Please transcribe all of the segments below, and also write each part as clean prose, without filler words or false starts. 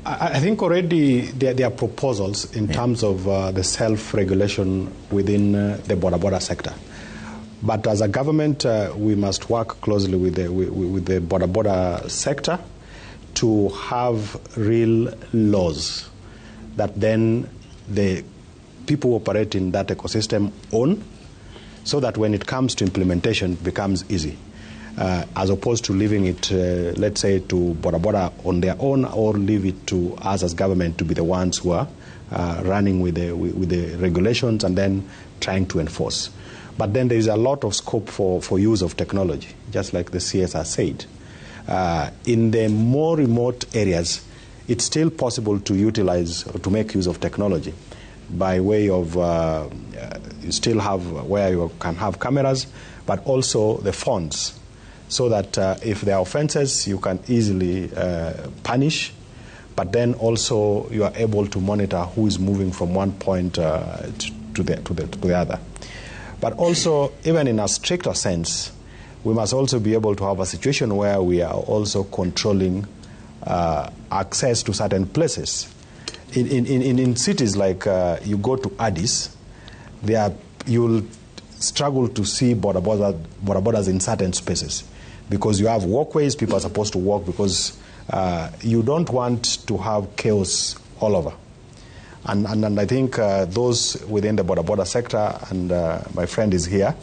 I think already there are proposals in terms of the self-regulation within the Boda Boda sector. But as a government, we must work closely with the Boda Boda sector to have real laws that then the people who operate in that ecosystem own, so that when it comes to implementation, it becomes easy. As opposed to leaving it, let's say, to Boda Boda on their own, or leave it to us as government to be the ones who are running with the regulations and then trying to enforce. But then there is a lot of scope for use of technology, just like the CSR said. In the more remote areas, it's still possible to utilize or to make use of technology by way of you still have where you can have cameras, but also the phones, so that if there are offenses, you can easily punish, but then also you are able to monitor who is moving from one point to the other. But also, even in a stricter sense, we must also be able to have a situation where we are also controlling access to certain places. In cities like you go to Addis, you'll struggle to see Boda Bodas in certain spaces, because you have walkways, people are supposed to walk, because you don't want to have chaos all over. And I think those within the Boda Boda sector, and my friend is here,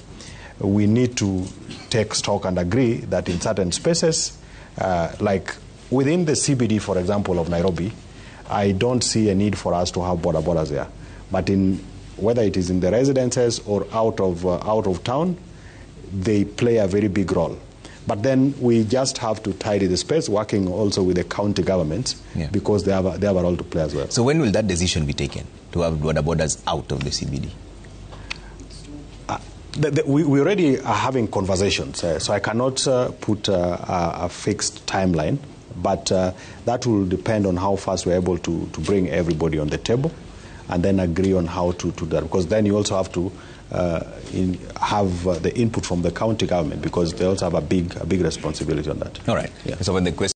we need to take stock and agree that in certain spaces, like within the CBD, for example, of Nairobi, I don't see a need for us to have Boda Bodas there. But whether it is in the residences or out of town, they play a very big role. But then we just have to tidy the space, working also with the county governments, because they have a role to play as well. So when will that decision be taken to have Boda Bodas out of the CBD? We already are having conversations, so I cannot put a fixed timeline, but that will depend on how fast we're able to bring everybody on the table and then agree on how to do that, because then you also have to have the input from the county government, because they also have a big responsibility on that. All right. Yeah. So when the question